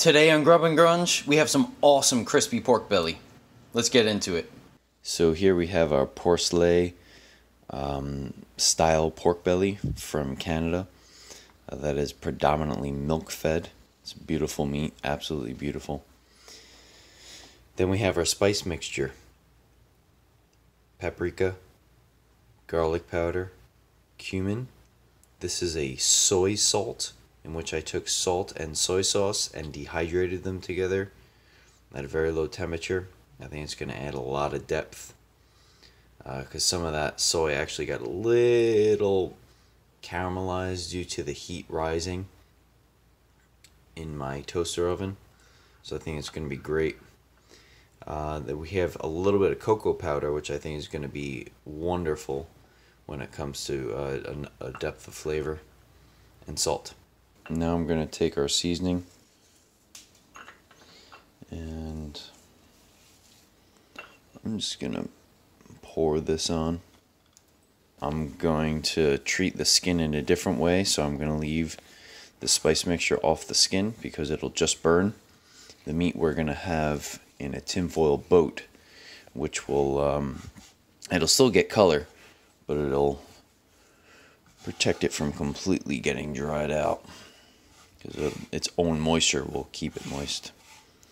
Today on Grub and Grunge, we have some awesome crispy pork belly. Let's get into it. So here we have our porcelain style pork belly from Canada that is predominantly milk fed. It's beautiful meat, absolutely beautiful. Then we have our spice mixture: paprika, garlic powder, cumin. This is a soy salt, in which I took salt and soy sauce and dehydrated them together at a very low temperature. I think it's going to add a lot of depth because some of that soy actually got a little caramelized due to the heat rising in my toaster oven. So I think it's going to be great. Then we have a little bit of cocoa powder, which I think is going to be wonderful when it comes to a depth of flavor, and salt. Now I'm going to take our seasoning and I'm just going to pour this on. I'm going to treat the skin in a different way, so I'm going to leave the spice mixture off the skin because it'll just burn. The meat we're going to have in a tinfoil boat, which will, it'll still get color, but it'll protect it from completely getting dried out, because its own moisture will keep it moist.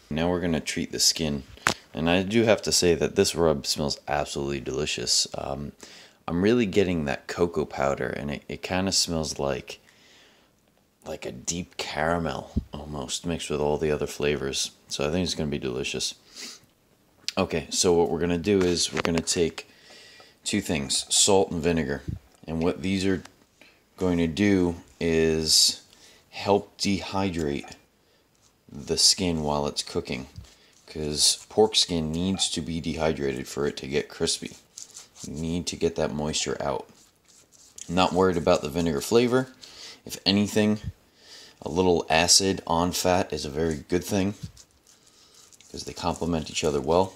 Now we're going to treat the skin, and I do have to say that this rub smells absolutely delicious. I'm really getting that cocoa powder, and it kind of smells like a deep caramel almost, mixed with all the other flavors. So I think it's going to be delicious. Okay, so what we're going to do is we're going to take two things: salt and vinegar. And what these are going to do is help dehydrate the skin while it's cooking, because pork skin needs to be dehydrated for it to get crispy. You need to get that moisture out. I'm not worried about the vinegar flavor. If anything, a little acid on fat is a very good thing because they complement each other well.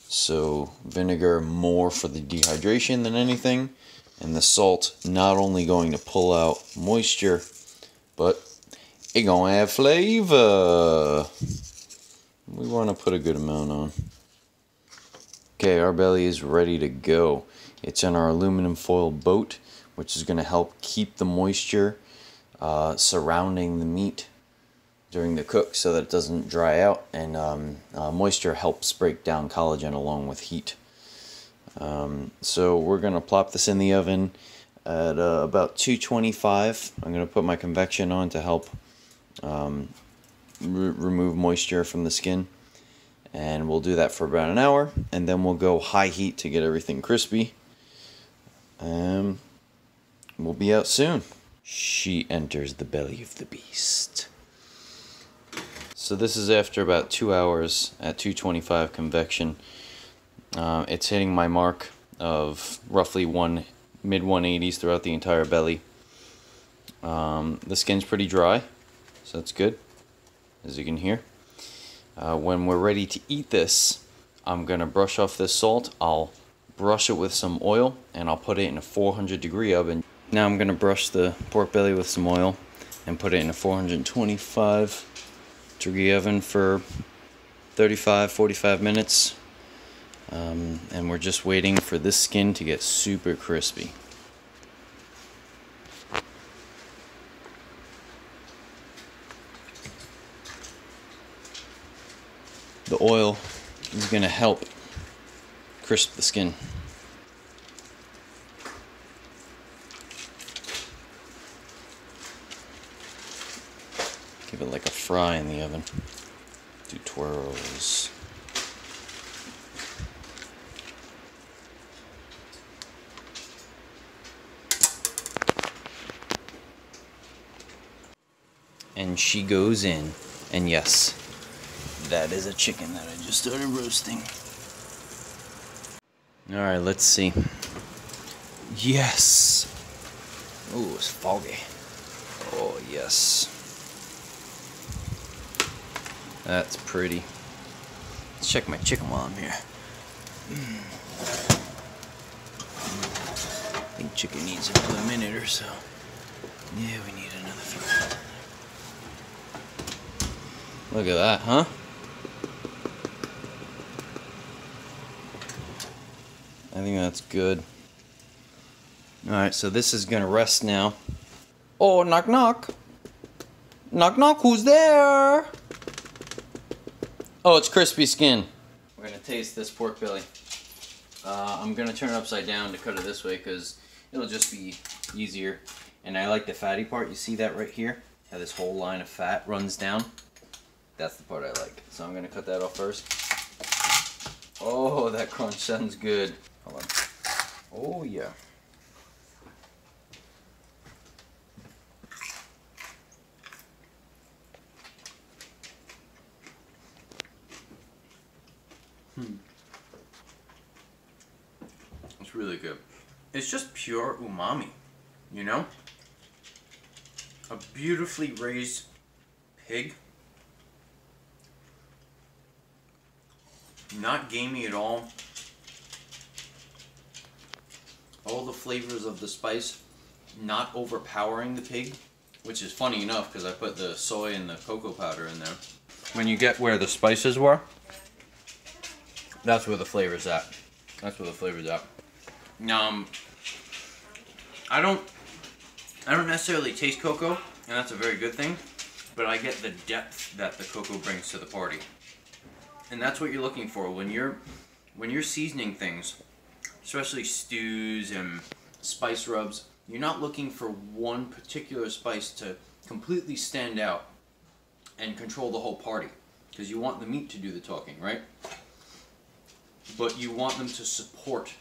So vinegar more for the dehydration than anything, and the salt not only going to pull out moisture, but it gonna have flavor. We want to put a good amount on. Okay, our belly is ready to go. It's in our aluminum foil boat, which is going to help keep the moisture surrounding the meat during the cook so that it doesn't dry out, and moisture helps break down collagen along with heat. So we're going to plop this in the oven at about 225. I'm going to put my convection on to help remove moisture from the skin, and we'll do that for about an hour, and then we'll go high heat to get everything crispy. We'll be out soon. She enters the belly of the beast. So this is after about 2 hours at 225 convection. It's hitting my mark of roughly mid 180s throughout the entire belly. The skin's pretty dry, so that's good, as you can hear. When we're ready to eat this, I'm gonna brush off this salt. I'll brush it with some oil, and I'll put it in a 400-degree oven. Now I'm gonna brush the pork belly with some oil and put it in a 425-degree oven for 35-45 minutes. And we're just waiting for this skin to get super crispy. The oil is going to help crisp the skin. Give it like a fry in the oven. Do twirls. And she goes in, and yes, that is a chicken that I just started roasting. Alright, let's see. Yes! Ooh, it's foggy. Oh, yes. That's pretty. Let's check my chicken while I'm here. I think chicken needs another minute or so. Yeah, we need another few. Look at that, huh? I think that's good. Alright, so this is gonna rest now. Oh, knock knock. Knock knock, who's there? Oh, it's crispy skin. We're gonna taste this pork belly. I'm gonna turn it upside down to cut it this way because it'll just be easier. And I like the fatty part. You see that right here? How this whole line of fat runs down? That's the part I like. So I'm gonna cut that off first. Oh, that crunch sounds good. Hold on. Oh yeah. It's really good. It's just pure umami, you know? A beautifully raised pig. Not gamey at all. All the flavors of the spice not overpowering the pig, which is funny enough because I put the soy and the cocoa powder in there. When you get where the spices were, that's where the flavor's at. That's where the flavor's at. I don't necessarily taste cocoa, and that's a very good thing, but I get the depth that the cocoa brings to the party. And that's what you're looking for when you're seasoning things, especially stews and spice rubs. You're not looking for one particular spice to completely stand out and control the whole party, because you want the meat to do the talking, right? But you want them to support,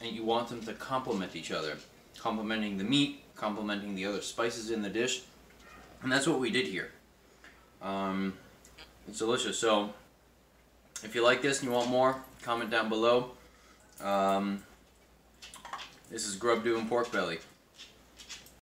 and you want them to complement each other, complementing the meat, complementing the other spices in the dish, and that's what we did here. It's delicious. So if you like this and you want more, comment down below. This is Grub doing pork belly.